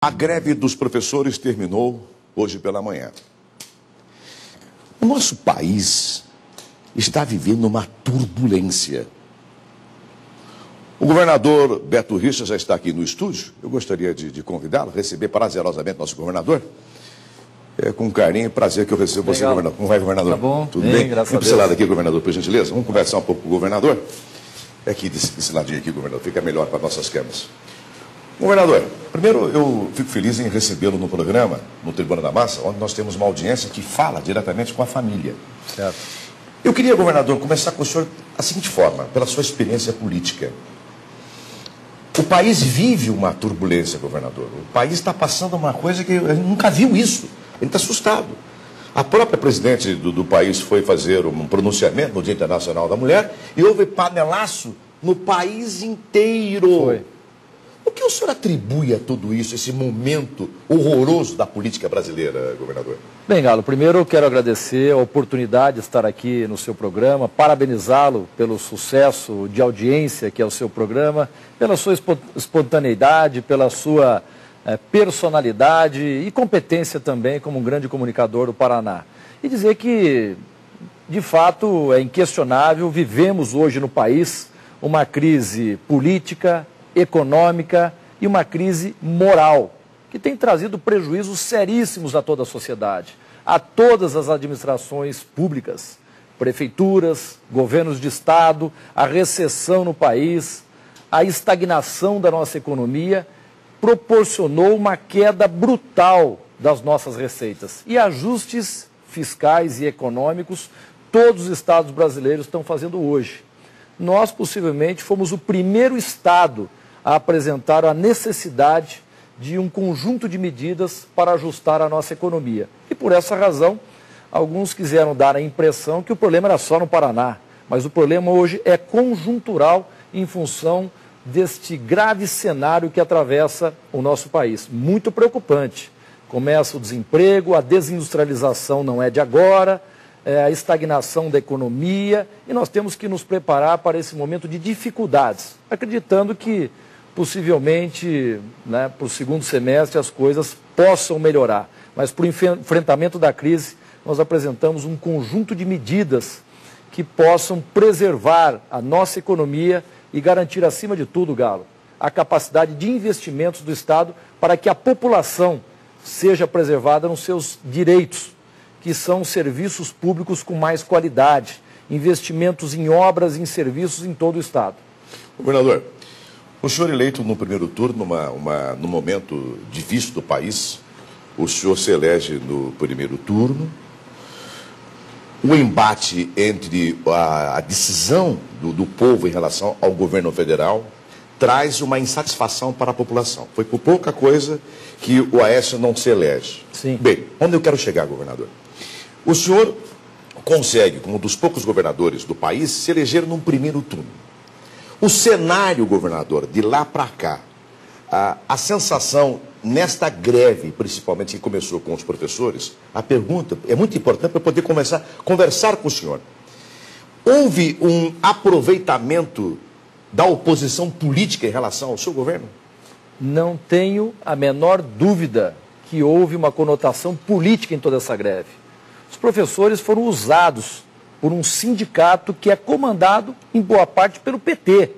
A greve dos professores terminou hoje pela manhã. O nosso país está vivendo uma turbulência. O governador Beto Richa já está aqui no estúdio. Eu gostaria de convidá-lo, receber prazerosamente nosso governador. É com carinho e prazer que eu recebo você, governador. Como vai, governador? Tá bom. Tudo bem? Graças a Vem para esse Deus. lado aqui, governador, por gentileza. Vamos conversar um pouco com o governador. É aqui, desse ladinho aqui, governador. Fica melhor para nossas câmeras. Governador, primeiro eu fico feliz em recebê-lo no programa, no Tribuna da Massa, onde nós temos uma audiência que fala diretamente com a família. Certo. Eu queria, governador, começar com o senhor da seguinte forma, pela sua experiência política. O país vive uma turbulência, governador. O país está passando uma coisa que ele nunca viu isso. Ele está assustado. A própria presidente do país foi fazer um pronunciamento no Dia Internacional da Mulher e houve panelaço no país inteiro. Foi. O que o senhor atribui a tudo isso, esse momento horroroso da política brasileira, governador? Bem, Galo, primeiro eu quero agradecer a oportunidade de estar aqui no seu programa, parabenizá-lo pelo sucesso de audiência que é o seu programa, pela sua espontaneidade, pela sua personalidade e competência também como um grande comunicador do Paraná. E dizer que, de fato, é inquestionável, vivemos hoje no país uma crise política, econômica e uma crise moral, que tem trazido prejuízos seríssimos a toda a sociedade, a todas as administrações públicas, prefeituras, governos de estado, a recessão no país, a estagnação da nossa economia, proporcionou uma queda brutal das nossas receitas. E ajustes fiscais e econômicos, todos os estados brasileiros estão fazendo hoje. Nós, possivelmente, fomos o primeiro estado a apresentar a necessidade de um conjunto de medidas para ajustar a nossa economia. E por essa razão, alguns quiseram dar a impressão que o problema era só no Paraná, mas o problema hoje é conjuntural em função deste grave cenário que atravessa o nosso país. Muito preocupante. Começa o desemprego, a desindustrialização não é de agora, a estagnação da economia, e nós temos que nos preparar para esse momento de dificuldades, acreditando que possivelmente, para o segundo semestre, as coisas possam melhorar. Mas para o enfrentamento da crise, nós apresentamos um conjunto de medidas que possam preservar a nossa economia e garantir, acima de tudo, Galo, a capacidade de investimentos do Estado para que a população seja preservada nos seus direitos, que são serviços públicos com mais qualidade, investimentos em obras e em serviços em todo o Estado. Governador, o senhor eleito no primeiro turno, num momento difícil do país, o senhor se elege no primeiro turno. O embate entre a decisão do povo em relação ao governo federal traz uma insatisfação para a população. Foi por pouca coisa que o Aécio não se elege. Sim. Bem, onde eu quero chegar, governador? O senhor consegue, como um dos poucos governadores do país, se eleger num primeiro turno. O cenário, governador, de lá para cá, a sensação nesta greve, principalmente que começou com os professores, a pergunta é muito importante para poder conversar com o senhor. Houve um aproveitamento da oposição política em relação ao seu governo? Não tenho a menor dúvida que houve uma conotação política em toda essa greve. Os professores foram usados por um sindicato que é comandado, em boa parte, pelo PT.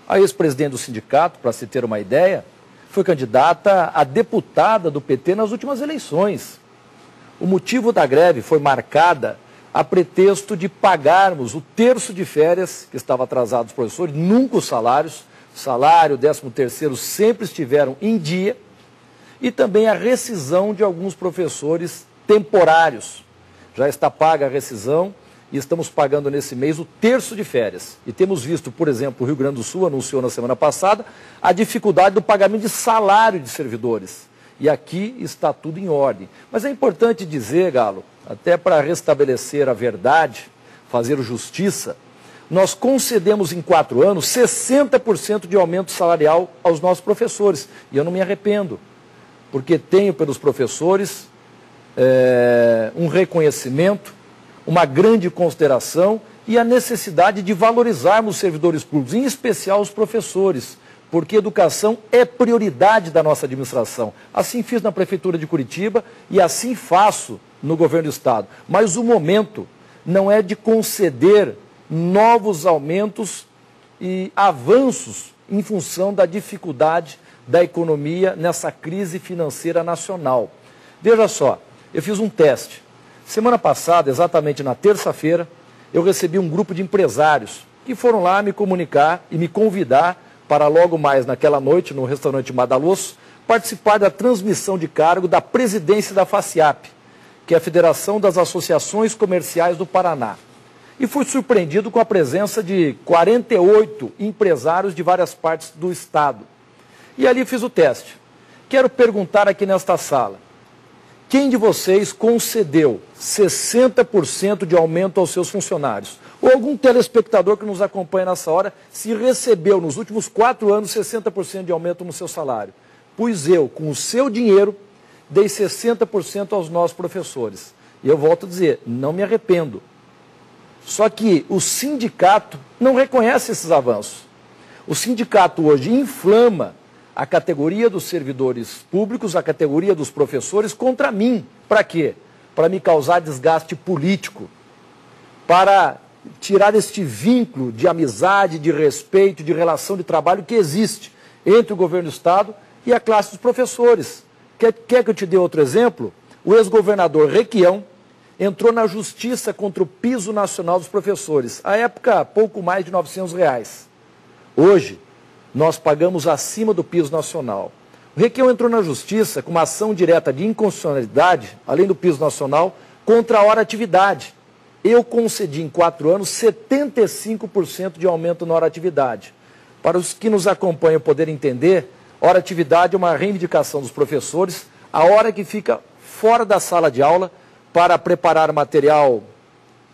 A ex-presidente do sindicato, para se ter uma ideia, foi candidata a deputada do PT nas últimas eleições. O motivo da greve foi marcada a pretexto de pagarmos o terço de férias que estava atrasado dos professores, nunca os salários, salário, 13º sempre estiveram em dia, e também a rescisão de alguns professores temporários. Já está paga a rescisão e estamos pagando nesse mês o terço de férias. E temos visto, por exemplo, o Rio Grande do Sul anunciou na semana passada a dificuldade do pagamento de salário de servidores. E aqui está tudo em ordem. Mas é importante dizer, Galo, até para restabelecer a verdade, fazer justiça, nós concedemos em 4 anos 60% de aumento salarial aos nossos professores. E eu não me arrependo, porque tenho pelos professores um reconhecimento, uma grande consideração e a necessidade de valorizarmos os servidores públicos, em especial os professores, porque educação é prioridade da nossa administração. Assim fiz na Prefeitura de Curitiba e assim faço no governo do Estado. Mas o momento não é de conceder novos aumentos e avanços em função da dificuldade da economia nessa crise financeira nacional. Veja só, eu fiz um teste. Semana passada, exatamente na terça-feira, eu recebi um grupo de empresários que foram lá me comunicar e me convidar para logo mais naquela noite, no restaurante Madalosso, participar da transmissão de cargo da presidência da FACIAP, que é a Federação das Associações Comerciais do Paraná. E fui surpreendido com a presença de 48 empresários de várias partes do estado. E ali fiz o teste. Quero perguntar aqui nesta sala, quem de vocês concedeu 60% de aumento aos seus funcionários? Ou algum telespectador que nos acompanha nessa hora, se recebeu nos últimos 4 anos 60% de aumento no seu salário? Pois eu, com o seu dinheiro, dei 60% aos nossos professores. E eu volto a dizer, não me arrependo. Só que o sindicato não reconhece esses avanços. O sindicato hoje inflama a categoria dos servidores públicos, a categoria dos professores contra mim. Para quê? Para me causar desgaste político, para tirar este vínculo de amizade, de respeito, de relação de trabalho que existe entre o governo do Estado e a classe dos professores. Quer que eu te dê outro exemplo? O ex-governador Requião entrou na justiça contra o piso nacional dos professores. À época, pouco mais de R$900. Hoje, nós pagamos acima do piso nacional. O Requião entrou na justiça com uma ação direta de inconstitucionalidade, além do piso nacional, contra a hora-atividade. Eu concedi em 4 anos 75% de aumento na hora-atividade. Para os que nos acompanham poderem entender, hora-atividade é uma reivindicação dos professores, a hora que fica fora da sala de aula para preparar material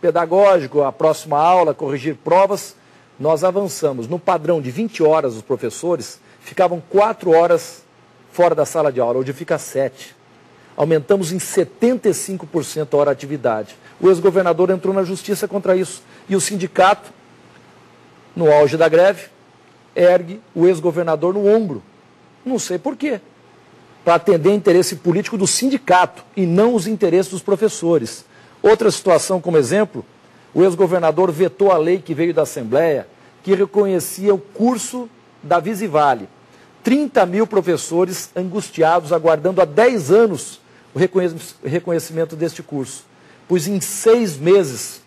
pedagógico, a próxima aula, corrigir provas. Nós avançamos no padrão de 20 horas os professores, ficavam 4 horas fora da sala de aula, hoje fica 7. Aumentamos em 75% a hora-atividade. O ex-governador entrou na justiça contra isso. E o sindicato, no auge da greve, ergue o ex-governador no ombro. Não sei por quê. Para atender interesse político do sindicato e não os interesses dos professores. Outra situação, como exemplo, o ex-governador vetou a lei que veio da Assembleia, que reconhecia o curso da Visivale. 30 mil professores angustiados, aguardando há 10 anos o reconhecimento deste curso. Pois em 6 meses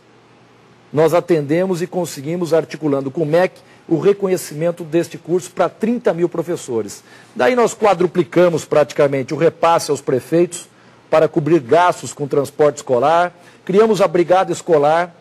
nós atendemos e conseguimos, articulando com o MEC, o reconhecimento deste curso para 30 mil professores. Daí nós quadruplicamos praticamente o repasse aos prefeitos para cobrir gastos com transporte escolar, criamos a brigada escolar,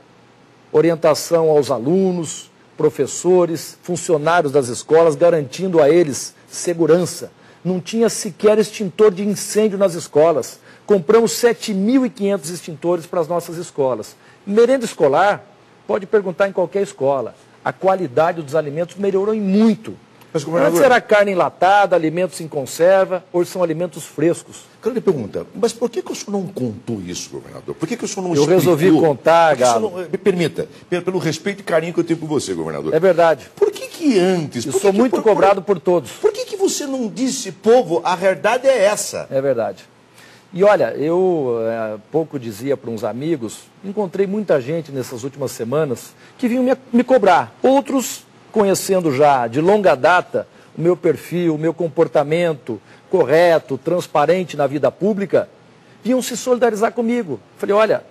orientação aos alunos, professores, funcionários das escolas, garantindo a eles segurança. Não tinha sequer extintor de incêndio nas escolas. Compramos 7.500 extintores para as nossas escolas. Merenda escolar, pode perguntar em qualquer escola. A qualidade dos alimentos melhorou em muito. Mas, governador, antes era carne enlatada, alimentos em conserva, hoje são alimentos frescos. Quero lhe perguntar, mas por que o senhor não contou isso, governador? Por que o senhor não explicou? Eu resolvi contar, Galo. Me permita, pelo respeito e carinho que eu tenho por você, governador. É verdade. Por que antes... Eu sou muito cobrado por todos. Por que você não disse, povo, a verdade é essa? É verdade. E olha, eu pouco dizia para uns amigos, encontrei muita gente nessas últimas semanas que vinham me cobrar. Outros, conhecendo já de longa data o meu perfil, o meu comportamento correto, transparente na vida pública, vinham se solidarizar comigo. Falei, olha,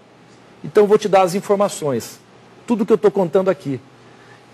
então eu vou te dar as informações, tudo que eu estou contando aqui.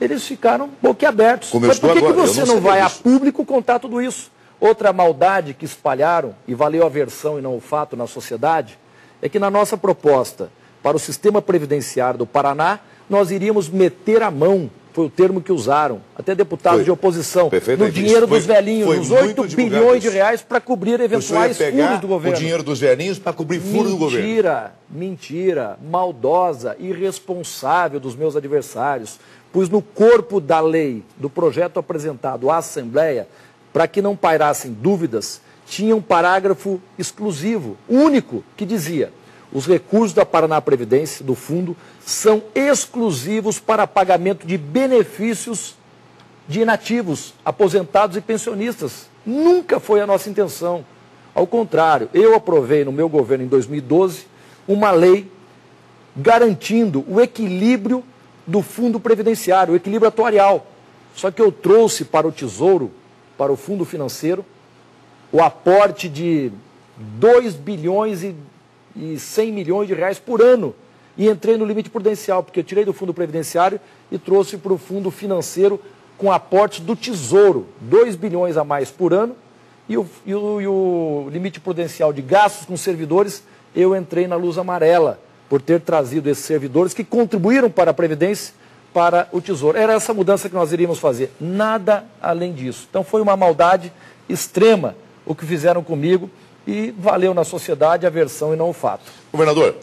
Eles ficaram boquiabertos. Mas por que você não vai a público contar tudo isso? Outra maldade que espalharam, e valeu a versão e não o fato na sociedade, é que na nossa proposta para o sistema previdenciário do Paraná, nós iríamos meter a mão, foi o termo que usaram, até deputados de oposição, no dinheiro dos velhinhos, nos 8 bilhões de reais para cobrir eventuais furos do governo. O dinheiro dos velhinhos para cobrir furos do governo. Mentira, maldosa, irresponsável dos meus adversários, pois no corpo da lei, do projeto apresentado à Assembleia, para que não pairassem dúvidas, tinha um parágrafo exclusivo, único, que dizia: os recursos da Paraná Previdência, do fundo, são exclusivos para pagamento de benefícios de inativos, aposentados e pensionistas. Nunca foi a nossa intenção. Ao contrário, eu aprovei no meu governo em 2012 uma lei garantindo o equilíbrio do fundo previdenciário, o equilíbrio atuarial. Só que eu trouxe para o Tesouro, para o fundo financeiro, o aporte de 2 bilhões e 100 milhões de reais por ano. E entrei no limite prudencial, porque eu tirei do fundo previdenciário e trouxe para o fundo financeiro com aportes do Tesouro, 2 bilhões a mais por ano. E o limite prudencial de gastos com servidores, eu entrei na luz amarela, por ter trazido esses servidores que contribuíram para a Previdência, para o Tesouro. Era essa mudança que nós iríamos fazer, nada além disso. Então foi uma maldade extrema o que fizeram comigo e valeu na sociedade a versão e não o fato. Governador,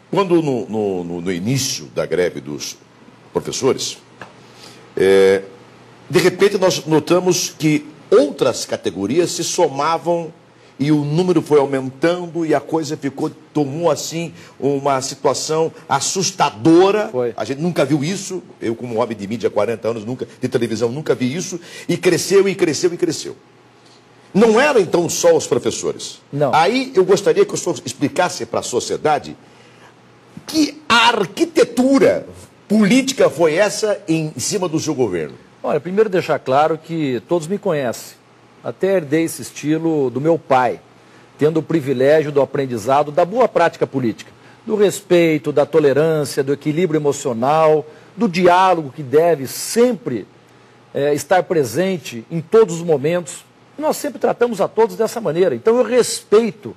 quando no início da greve dos professores, de repente nós notamos que outras categorias se somavam e o número foi aumentando e a coisa tomou assim uma situação assustadora. Foi. A gente nunca viu isso, eu como homem de mídia há 40 anos, de televisão, nunca vi isso, e cresceu, e cresceu, e cresceu. Não eram então só os professores. Não. Aí eu gostaria que o senhor explicasse para a sociedade que arquitetura política foi essa em cima do seu governo. Olha, primeiro deixar claro que todos me conhecem. Até herdei esse estilo do meu pai, tendo o privilégio do aprendizado da boa prática política, do respeito, da tolerância, do equilíbrio emocional, do diálogo que deve sempre estar presente em todos os momentos. Nós sempre tratamos a todos dessa maneira. Então eu respeito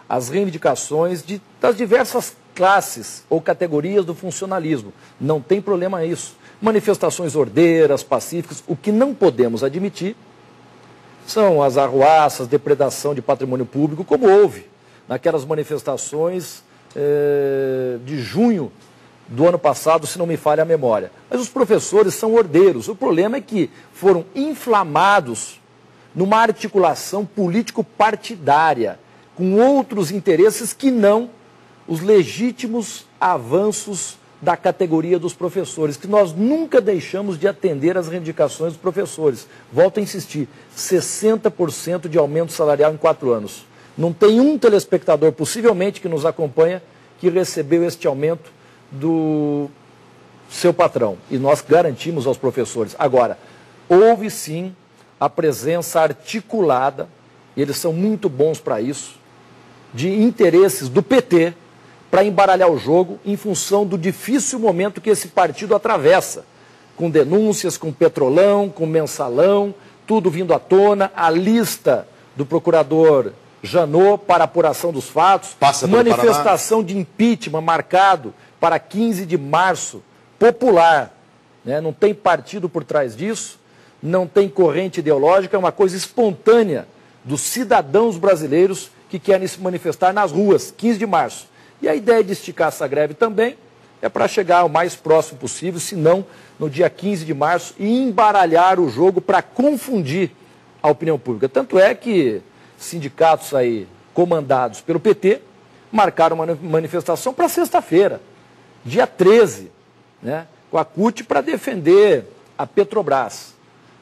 as reivindicações das diversas classes ou categorias do funcionalismo. Não tem problema nisso. Manifestações ordeiras, pacíficas, o que não podemos admitir são as arruaças, depredação de patrimônio público, como houve naquelas manifestações de junho do ano passado, se não me falha a memória. Mas os professores são ordeiros. O problema é que foram inflamados numa articulação político-partidária, com outros interesses que não os legítimos avanços da categoria dos professores, que nós nunca deixamos de atender às reivindicações dos professores. Volto a insistir, 60% de aumento salarial em 4 anos. Não tem um telespectador, possivelmente, que nos acompanha, que recebeu este aumento do seu patrão. E nós garantimos aos professores. Agora, houve sim a presença articulada, e eles são muito bons para isso, de interesses do PT, para embaralhar o jogo em função do difícil momento que esse partido atravessa, com denúncias, com petrolão, com mensalão, tudo vindo à tona, a lista do procurador Janot para apuração dos fatos, manifestação de impeachment marcado para 15 de março, popular, né? Não tem partido por trás disso, não tem corrente ideológica, é uma coisa espontânea dos cidadãos brasileiros que querem se manifestar nas ruas, 15 de março. E a ideia de esticar essa greve também é para chegar o mais próximo possível, se não no dia 15 de março, e embaralhar o jogo para confundir a opinião pública. Tanto é que sindicatos aí comandados pelo PT marcaram uma manifestação para sexta-feira, dia 13, né, com a CUT para defender a Petrobras.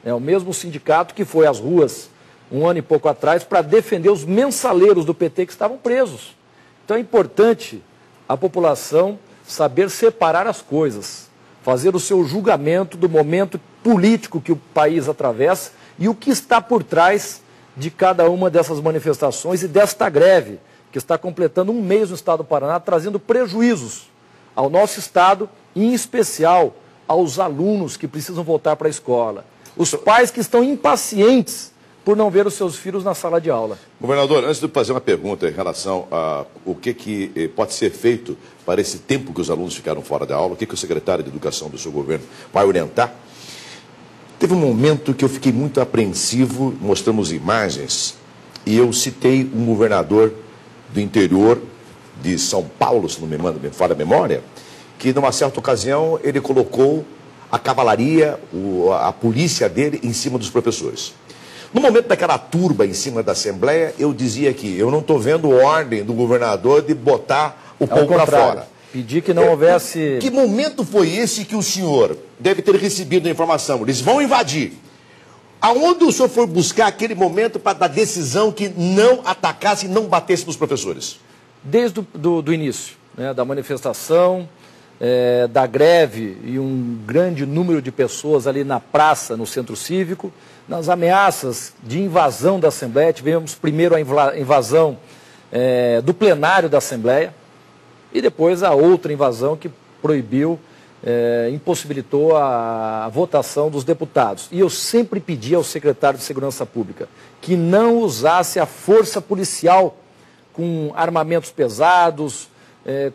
É o mesmo sindicato que foi às ruas um ano e pouco atrás para defender os mensaleiros do PT que estavam presos. Então é importante a população saber separar as coisas, fazer o seu julgamento do momento político que o país atravessa e o que está por trás de cada uma dessas manifestações e desta greve, que está completando um mês no estado do Paraná, trazendo prejuízos ao nosso estado e, em especial, aos alunos que precisam voltar para a escola. Os pais que estão impacientes por não ver os seus filhos na sala de aula. Governador, antes de fazer uma pergunta em relação a o que pode ser feito para esse tempo que os alunos ficaram fora da aula, o que o secretário de Educação do seu governo vai orientar, teve um momento que eu fiquei muito apreensivo, mostramos imagens, e eu citei um governador do interior de São Paulo, se não me falha a memória, que numa certa ocasião ele colocou a cavalaria, a polícia dele em cima dos professores. No momento daquela turba em cima da Assembleia, eu dizia que eu não estou vendo ordem do governador de botar o povo para fora. Pedi que não houvesse... Que momento foi esse que o senhor deve ter recebido a informação? Eles vão invadir. Aonde o senhor foi buscar aquele momento para dar decisão que não atacasse e não batesse nos professores? Desde do início, né, da manifestação, da greve e um grande número de pessoas ali na praça, no centro cívico, nas ameaças de invasão da Assembleia. Tivemos primeiro a invasão do plenário da Assembleia e depois a outra invasão que proibiu, impossibilitou a votação dos deputados. E eu sempre pedi ao secretário de Segurança Pública que não usasse a força policial com armamentos pesados,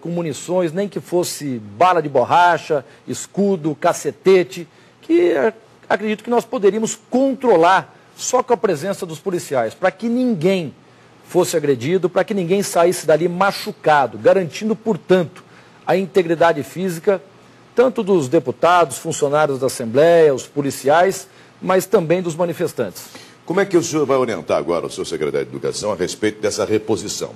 com munições, nem que fosse bala de borracha, escudo, cacetete, que acredito que nós poderíamos controlar só com a presença dos policiais, para que ninguém fosse agredido, para que ninguém saísse dali machucado, garantindo, portanto, a integridade física, tanto dos deputados, funcionários da Assembleia, os policiais, mas também dos manifestantes. Como é que o senhor vai orientar agora o seu secretário de Educação a respeito dessa reposição?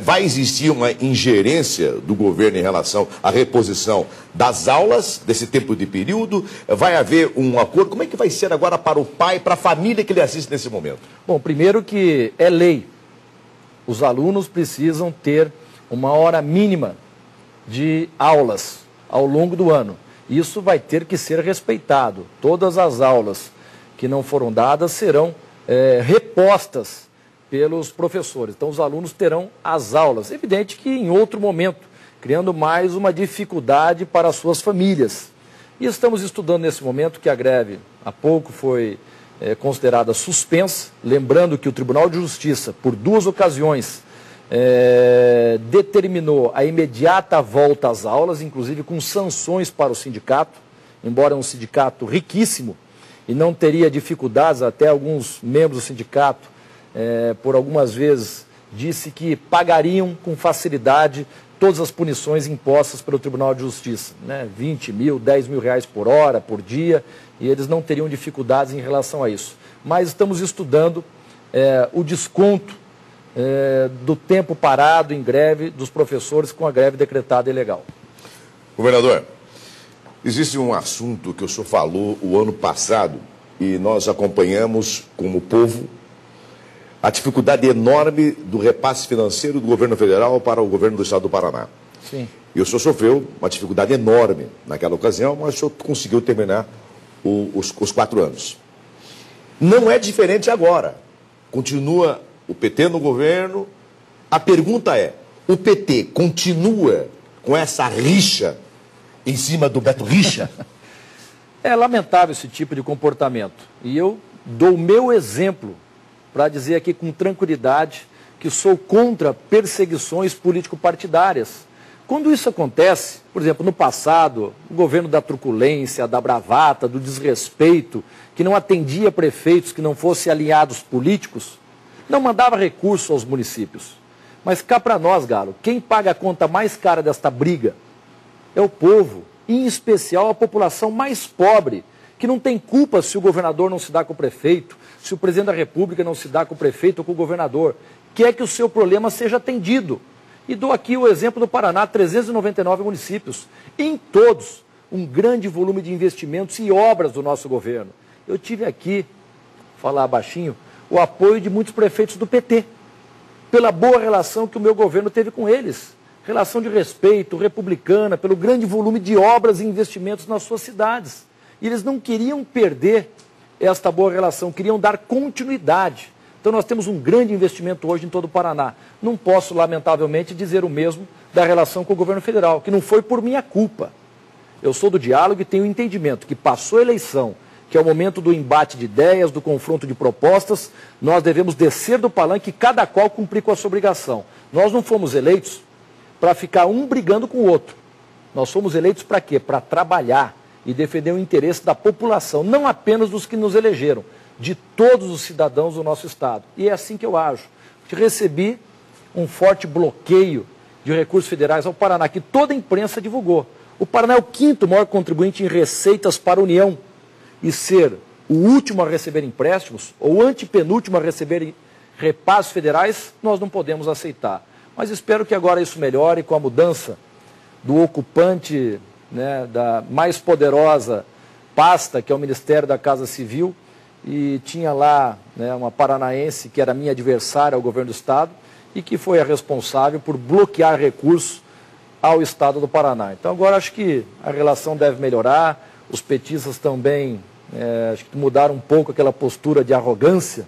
Vai existir uma ingerência do governo em relação à reposição das aulas, desse tempo de período? Vai haver um acordo? Como é que vai ser agora para o pai, para a família que ele assiste nesse momento? Bom, primeiro que é lei. Os alunos precisam ter uma hora mínima de aulas ao longo do ano. Isso vai ter que ser respeitado. Todas as aulas que não foram dadas serão repostas pelos professores. Então, os alunos terão as aulas. Evidente que em outro momento, criando mais uma dificuldade para as suas famílias. E estamos estudando nesse momento que a greve, há pouco, foi considerada suspensa. Lembrando que o Tribunal de Justiça, por 2 ocasiões, determinou a imediata volta às aulas, inclusive com sanções para o sindicato, embora um sindicato riquíssimo, e não teria dificuldades, até alguns membros do sindicato, por algumas vezes, disse que pagariam com facilidade todas as punições impostas pelo Tribunal de Justiça, né? 20 mil, 10 mil reais por hora, por dia, e eles não teriam dificuldades em relação a isso. Mas estamos estudando o desconto do tempo parado em greve dos professores com a greve decretada ilegal. Governador, existe um assunto que o senhor falou o ano passado e nós acompanhamos como povo a dificuldade enorme do repasse financeiro do governo federal para o governo do estado do Paraná. Sim. E o senhor sofreu uma dificuldade enorme naquela ocasião, mas o senhor conseguiu terminar os 4 anos. Não é diferente agora. Continua o PT no governo. A pergunta é, o PT continua com essa rixa em cima do Beto Richa? É lamentável esse tipo de comportamento. E eu dou o meu exemplo para dizer aqui com tranquilidade que sou contra perseguições político-partidárias. Quando isso acontece, por exemplo, no passado, o governo da truculência, da bravata, do desrespeito, que não atendia prefeitos que não fossem aliados políticos, não mandava recurso aos municípios. Mas cá para nós, Galo, quem paga a conta mais cara desta briga é o povo, em especial a população mais pobre, que não tem culpa se o governador não se dá com o prefeito, se o presidente da República não se dá com o prefeito ou com o governador, quer que o seu problema seja atendido. E dou aqui o exemplo do Paraná, 399 municípios, em todos, um grande volume de investimentos e obras do nosso governo. Eu tive aqui, falar baixinho, o apoio de muitos prefeitos do PT, pela boa relação que o meu governo teve com eles, relação de respeito, republicana, pelo grande volume de obras e investimentos nas suas cidades. E eles não queriam perder esta boa relação, queriam dar continuidade. Então nós temos um grande investimento hoje em todo o Paraná. Não posso, lamentavelmente, dizer o mesmo da relação com o governo federal, que não foi por minha culpa. Eu sou do diálogo e tenho o entendimento que passou a eleição, que é o momento do embate de ideias, do confronto de propostas, nós devemos descer do palanque e cada qual cumprir com a sua obrigação. Nós não fomos eleitos para ficar um brigando com o outro. Nós fomos eleitos para quê? Para trabalhar e defender o interesse da população, não apenas dos que nos elegeram, de todos os cidadãos do nosso estado. E é assim que eu ajo. Recebi um forte bloqueio de recursos federais ao Paraná, que toda a imprensa divulgou. O Paraná é o 5º maior contribuinte em receitas para a União. E ser o último a receber empréstimos, ou antepenúltimo a receber repasses federais, nós não podemos aceitar. Mas espero que agora isso melhore com a mudança do ocupante, né, da mais poderosa pasta, que é o Ministério da Casa Civil, e tinha lá, né, uma paranaense que era minha adversária ao governo do Estado e que foi a responsável por bloquear recursos ao Estado do Paraná. Então agora acho que a relação deve melhorar, os petistas também acho que mudaram um pouco aquela postura de arrogância,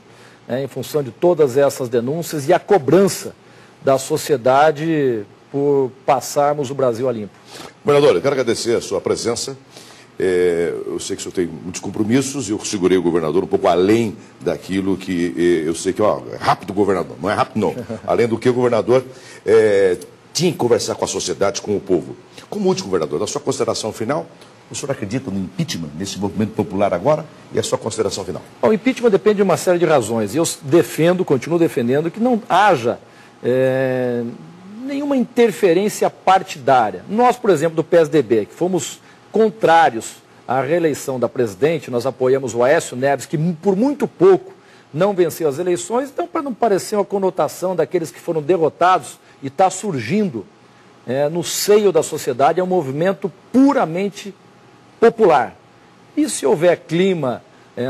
em função de todas essas denúncias e a cobrança da sociedade por passarmos o Brasil a limpo. Governador, eu quero agradecer a sua presença. Eu sei que o senhor tem muitos compromissos e eu segurei o governador um pouco além daquilo que eu sei que, é rápido governador, não é rápido não, além do que o governador tinha que conversar com a sociedade, com o povo. Como último governador, na sua consideração final, o senhor acredita no impeachment, nesse movimento popular agora, e a sua consideração final? O impeachment depende de uma série de razões. E eu continuo defendendo que não haja nenhuma interferência partidária. Nós, por exemplo, do PSDB, que fomos contrários à reeleição da presidente, nós apoiamos o Aécio Neves, que por muito pouco não venceu as eleições, então para não parecer uma conotação daqueles que foram derrotados e está surgindo no seio da sociedade, é um movimento puramente popular. E se houver clima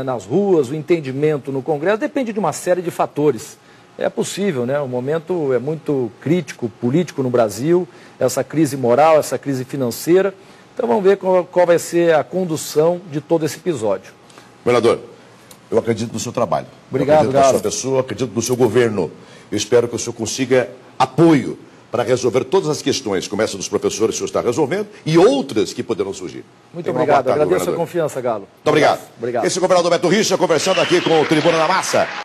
nas ruas, o entendimento no Congresso, depende de uma série de fatores. É possível, né? O momento é muito crítico, político no Brasil, essa crise moral, essa crise financeira. Então vamos ver qual vai ser a condução de todo esse episódio. Governador, eu acredito no seu trabalho. Obrigado, eu acredito na sua pessoa, acredito no seu governo. Eu espero que o senhor consiga apoio para resolver todas as questões, começa dos professores que o senhor está resolvendo, e outras que poderão surgir. Muito obrigado, agradeço a confiança, Galo. Muito obrigado. Obrigado. Esse é o governador Beto Richa conversando aqui com o Tribuna da Massa.